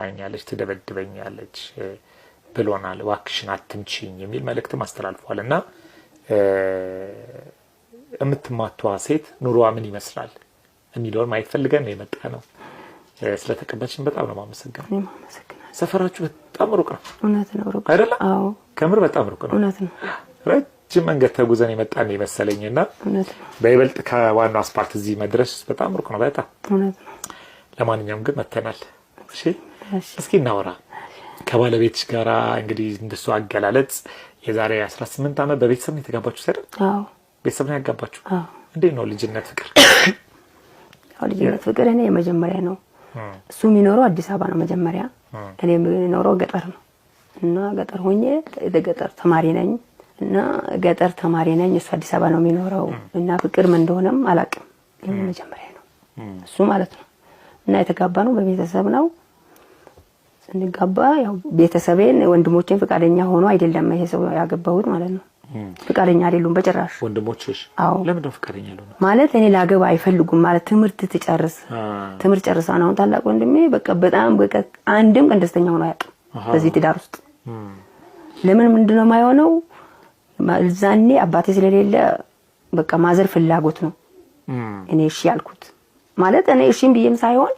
አይኛለች ትደበድበኛለች ብሎናል ዋክሽን አትምቺኝ የሚል መልእክት ማስተላልፏልና እምትማቷ ሴት ኑሮዋ ምን ይመስላል የሚለውን ማየት ፈልገን ነው የመጣ ነው። ስለተቀበልሽን በጣም ነው ማመሰግነው። ሰፈራችሁ በጣም ሩቅ ነው። እውነት ነው ሩቅ አይደለ? አዎ ከምር በጣም ሩቅ ነው። እውነት ነው። ረጅም መንገድ ተጉዘን የመጣን ነው መሰለኝና እውነት ነው። በይበልጥ ከዋናው አስፓልት እዚህ መድረስ በጣም ሩቅ ነው በጣም። እውነት ነው። ለማንኛውም ግን መተናል። እሺ እስኪ እናወራ ከባለቤትሽ ጋራ እንግዲህ እንደሱ አገላለጽ የዛሬ 18 ዓመት በቤተሰብ ነው የተጋባችሁ አይደል? አዎ ቤተሰብ ነው ያጋባችሁ። አዎ እንዴት ነው ልጅነት ፍቅር? ያው ልጅነት ፍቅር እኔ የመጀመሪያ ነው። እሱ የሚኖረው አዲስ አበባ ነው መጀመሪያ፣ እኔ የሚኖረው ገጠር ነው። እና ገጠር ሆኜ የገጠር ተማሪ ነኝ እና ገጠር ተማሪ ነኝ። እሱ አዲስ አበባ ነው የሚኖረው እና ፍቅር ምን እንደሆነም አላውቅም። የመጀመሪያ ነው እሱ ማለት ነው። እና የተጋባነው በቤተሰብ ነው። ስንጋባ ያው ቤተሰቤን ወንድሞቼን ፍቃደኛ ሆኖ አይደለም ይሄ ሰው ያገባሁት ማለት ነው። ፍቃደኛ አይደሉም በጭራሽ። ወንድሞችሽ ለምን ነው ፍቃደኛ ያልሆነ? ማለት እኔ ላገባ አይፈልጉም ማለት ትምህርት ትጨርስ ትምህርት ጨርሳ ነው ታላቅ ወንድሜ በቃ በጣም በቃ አንድም ቀን ደስተኛ ሆኖ አያውቅም በዚህ ትዳር ውስጥ። ለምን ምንድነው የማይሆነው? እዛኔ አባቴ ስለሌለ በቃ ማዘር ፍላጎት ነው እኔ እሺ ያልኩት ማለት እኔ እሺም ብዬም ሳይሆን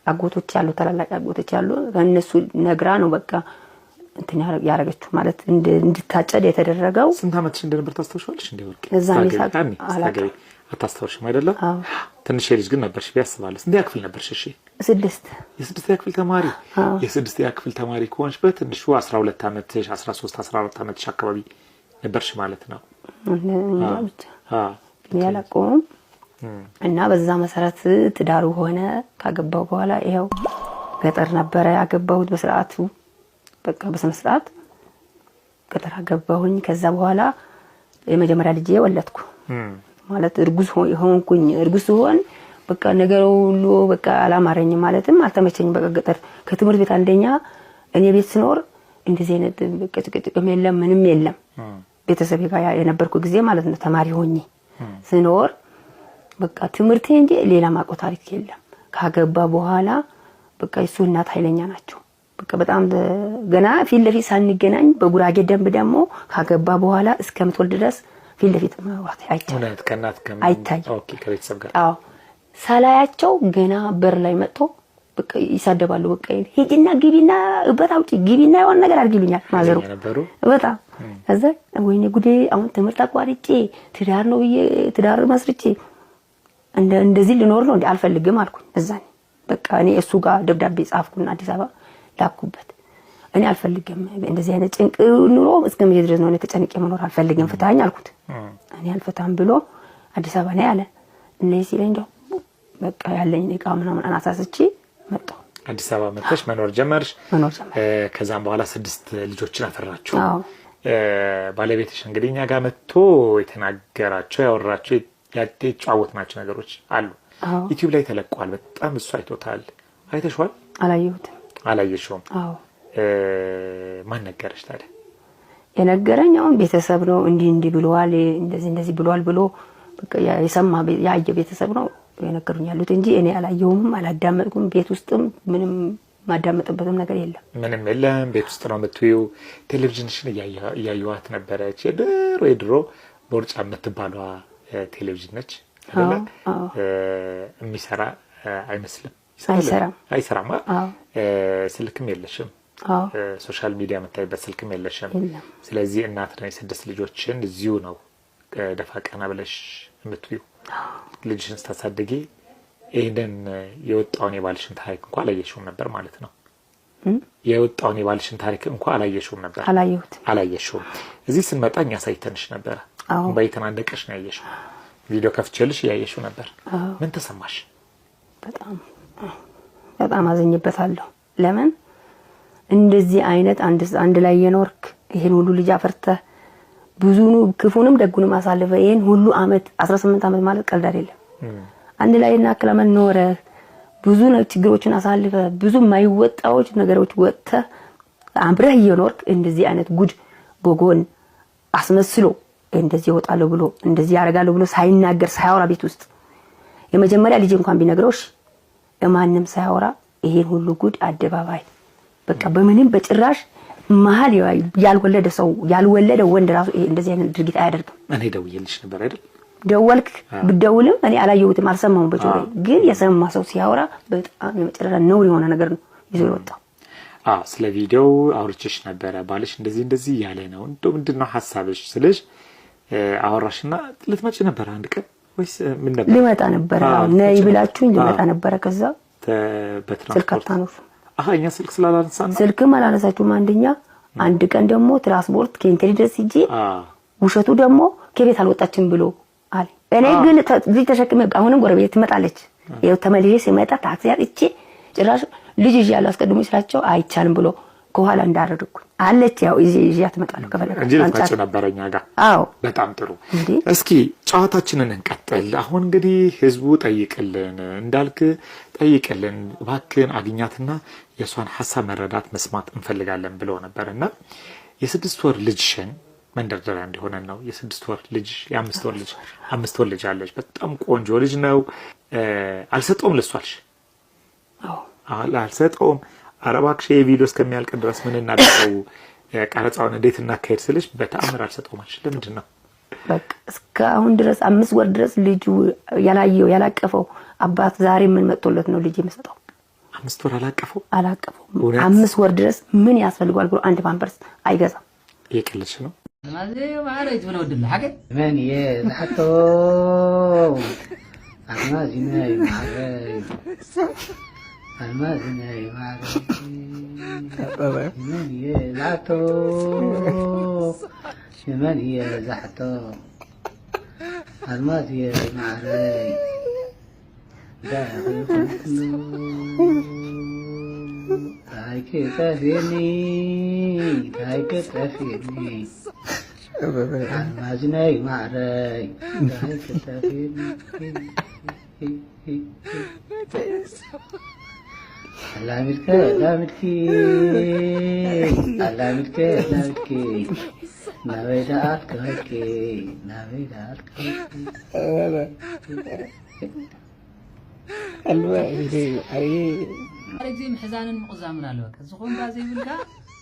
አጎቶች ያሉ ታላላቅ አጎቶች ያሉ ከነሱ ነግራ ነው በቃ እንትን ያረጋችሁ ማለት እንድታጨድ የተደረገው። ስንት አመትሽ እንደነበር ታስተውሻለሽ? እንዴ ወርቅ እዛኔ አላገኝ አታስተውሽም አይደለም? ትንሽ ልጅ ግን ነበርሽ ቢያስባለስ እንዴ ያክፍል ነበርሽ? እሺ የስድስት ያክፍል ተማሪ የስድስት ያክፍል ተማሪ ከሆንሽ በትንሹ 12 አመትሽ 13 14 አመትሽ አካባቢ ነበርሽ ማለት ነው። ያላቆም እና በዛ መሰረት ትዳሩ ሆነ። ካገባው በኋላ ይሄው ገጠር ነበረ ያገባሁት በስርዓቱ በቃ በስነ ስርዓት ገጠር አገባሁኝ። ከዛ በኋላ የመጀመሪያ ልጄ ወለድኩ ማለት እርጉዝ ሆንኩኝ። እርጉዝ ሆን በቃ ነገሩ ሁሉ በቃ አላማረኝም ማለትም አልተመቸኝም። በቃ ገጠር ከትምህርት ቤት አንደኛ እኔ ቤት ስኖር እንደዚህ አይነት በቃ ጥቅጥቅም የለም ምንም የለም። ቤተሰቤ ጋር የነበርኩ ጊዜ ማለት ነው ተማሪ ሆኜ ስኖር በቃ ትምህርት እንጂ ሌላ ማቆ ታሪክ የለም። ካገባ በኋላ በቃ እሱ እናት ኃይለኛ ናቸው። በቃ በጣም ገና ፊት ለፊት ሳንገናኝ በጉራጌ ደንብ ደግሞ ካገባ በኋላ እስከምትወልድ ድረስ ፊት ለፊት ማውራት አይቻልም። ከእናት ኦኬ ከቤተሰብ ጋር አዎ ሳላያቸው ገና በር ላይ መጥቶ በቃ ይሳደባሉ። በቃ ሂጂና ግቢና እበታውጪ ግቢና የሆነ ነገር አድርጊልኛል ማዘሩ በጣም ከዛ ወይኔ ጉዴ አሁን ትምህርት አቋርጬ ትዳር ነው ትዳር መስርቼ እንደዚህ ልኖር ነው እንዴ? አልፈልግም አልኩኝ። እዛኔ በቃ እኔ እሱ ጋር ደብዳቤ ጻፍኩና አዲስ አበባ ላኩበት። እኔ አልፈልግም እንደዚህ አይነት ጭንቅ ኑሮ እስከምን ድረስ ነው እኔ ተጨንቄ መኖር አልፈልግም ፍታኝ አልኩት። እኔ አልፈታም ብሎ አዲስ አበባ ነው ያለ። እነዚህ ሲለኝ እንደው በቃ ያለኝ እቃ ምናምን አናሳስቼ መጣሁ። አዲስ አበባ መጥተሽ መኖር ጀመርሽ። ከዛም በኋላ 6 ልጆችን አፈራችሁ። ባለቤትሽ እንግዲህ እኛ ጋር መጥቶ የተናገራቸው ያወራቸው ያጫወትናቸው ነገሮች አሉ። ዩቲዩብ ላይ ተለቋል። በጣም እሱ አይቶታል። አይተሽዋል? አላየሽውም? አዎ። ማን ነገረሽ ታዲያ? የነገረኝ አሁን ቤተሰብ ነው እንዲህ ብለዋል እንደዚህ ብለዋል ብሎ በቃ የሰማ ያየ ቤተሰብ ነው የነገሩኝ ያሉት እንጂ እኔ አላየሁም አላዳመጥኩም። ቤት ውስጥም ምንም ማዳመጥበትም ነገር የለም። ምንም የለም። ቤት ውስጥ ነው የምትውይው። ቴሌቪዥንሽን እያየዋት ነበረች። የድሮ ቦርጫ የምትባሏ ቴሌቪዥን ነች አይደል? የሚሰራ አይመስልም። አይሰራም። ስልክም የለሽም። ሶሻል ሚዲያ መታይበት ስልክም የለሽም። ስለዚህ እናት ነሽ። 6 ልጆችን እዚሁ ነው ደፋ ቀና ብለሽ የምትውይው። ልጅሽን ስታሳድጊ ይሄንን የወጣውን የባልሽን ታሪክ እንኳን አላየሽውም ነበር ማለት ነው። የወጣውን የባልሽን ታሪክ እንኳን አላየሽውም ነበር። አላየሽውም። እዚህ ስንመጣ እኛ ሳይተንሽ ነበር። ባይተናነቀሽ ነው ያየሽው። ቪዲዮ ከፍቼልሽ ያየሽው ነበር። ምን ተሰማሽ? በጣም አዘኝበታለሁ። ለምን እንደዚህ አይነት አንድ ላይ የኖርክ ይሄን ሁሉ ልጅ አፈርተህ ብዙኑ ክፉንም ደጉንም አሳልፈ ይሄን ሁሉ አመት 18 አመት ማለት ቀልድ አይደለም። አንድ ላይ እና ከለመን ኖረ ብዙ ችግሮችን አሳልፈ ብዙ ማይወጣዎች ነገሮች ወጥተ አምብረህ እየኖርክ እንደዚህ አይነት ጉድ በጎን አስመስሎ እንደዚህ ይወጣለው ብሎ እንደዚህ ያረጋለው ብሎ ሳይናገር ሳያወራ ቤት ውስጥ የመጀመሪያ ልጅ እንኳን ቢነግረውሽ ማንንም ሳያወራ ይሄን ሁሉ ጉድ አደባባይ በቃ በምንም በጭራሽ መሀል ያልወለደ ሰው ያልወለደ ወንድ ራሱ ይሄ እንደዚህ አይነት ድርጊት አያደርግም። እኔ ደውዬልሽ ነበር አይደል? ደወልክ ብደውልም እኔ አላየሁትም አልሰማሁም በጆሮዬ። ግን የሰማ ሰው ሲያወራ በጣም የመጨረሻ ነውር የሆነ ነገር ነው ይዞ የወጣው። ስለ ቪዲዮው አውርቼሽ ነበረ ባልሽ እንደዚህ ያለ ነው እንደው ምንድነው ሐሳብሽ ስለሽ አወራሽና ልትመጪ ነበር አንድ ቀን ወይስ ምን ነበር? ልመጣ ነበር ነይ ብላችሁኝ ልመጣ ነበር። ከዛ በትራንስፖርት እኛ ስልክ ስላላነሳን ስልክም አላነሳችሁም አንደኛ። አንድ ቀን ደግሞ ትራንስፖርት ከኢንተሪ ድረስ ሂጂ ውሸቱ ደግሞ ከቤት አልወጣችም ብሎ አለ። እኔ ግን ልጅ ተሸክሜ አሁንም ጎረቤት ትመጣለች። ይኸው ተመልሼ ሲመጣ ታክሲ አጥቼ ጭራሽ ልጅ ይያለው አስቀድሞ ስላቸው አይቻልም ብሎ ከኋላ እንዳረድኩኝ አለች። ያው ይያ ትመጣለሁ ከፈለከ እንጂ ልትመጪ ነበረኛ ጋር። በጣም ጥሩ። እስኪ ጨዋታችንን እንቀጥል። አሁን እንግዲህ ህዝቡ ጠይቅልን እንዳልክ ጠይቅልን እባክህን አግኛትና የሷን ሐሳብ መረዳት መስማት እንፈልጋለን ብሎ ነበርና የ6 ወር ልጅሽን መንደርደሪያ እንዲሆነ ነው። የ6 ወር ልጅ የ5 ወር ልጅ አለች። በጣም ቆንጆ ልጅ ነው። አልሰጠውም ለሷልሽ? አልሰጠውም። አረባክሽ የቪዲዮ እስከሚያልቅ ድረስ ምን እናደርገው ቀረጻውን እንዴት እናካሄድ ስልሽ በተአምር አልሰጠውም አልሽ። ለምንድን ነው? በቃ እስካሁን ድረስ 5 ወር ድረስ ልጁ ያላየው ያላቀፈው አባት ዛሬ ምን መጥቶለት ነው ልጅ የምሰጠው? 5 ወር አላቀፈው 5 ወር ድረስ ምን ያስፈልጋል ብሎ አንድ ፓምፐርስ አይገዛም። እየቀለድሽ ነው? ማዘው ማረጅ ብለው ድል ሐቀ من يزحتو المازنا يمعري المازنا يمعري من يزحتو من يزحتو المازنا يمعري داخل كنتلو هايك تفيني هايك تفيني المازناي معراي هايك تفيني علامتك علامتك نويدا أتكهكي نويدا أتكهكي أرجع محزان مقزامنا لوك الزخون غازي بالكا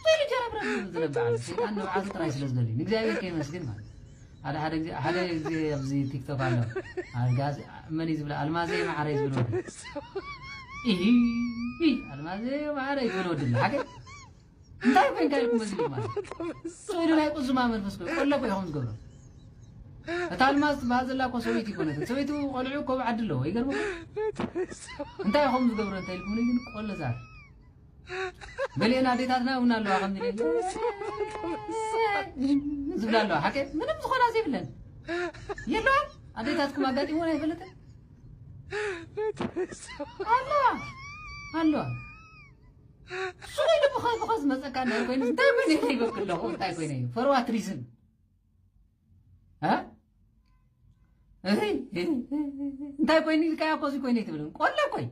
وين جرب رب زلبعل سيدان نبعث ترايس لزدلي نجاي كي مسكين ما هذا يبزي تيك توك على الغاز من يزبل المازي مع رئيس بنود المازي مع رئيس بنود حاجه انت وين قالكم مسكين ما سويدو لا يقز ما منفسكم ولا بيهم زغرو እታልማዝ ባዘላኮ ሰውይት ይኮነተ ሰውይቱ ቆልዑ ኮ ባዓድሎ ይገርሙ እንታይ ሆም ዝገብሩ እንታይ ልኩ ግን ቆለዛር በሌና ዴታትና ምናለው አሁን ይለኝ ዝብላለው ሐቀ ምንም ዝሆና ዘይብለን የለው አዴታትኩም አጋጢ ሆነ ይፈልጥ አሎ ሱይ ደሞ ኻዝ መጸቃና ኮይን እንታይ ምን ይበክለው እንታይ ኮይን ፈርዋት ሪዝን እንታይ ኮይኒ ካያ ኮዚ ኮይኒ ትብልን ቆላ ቆይ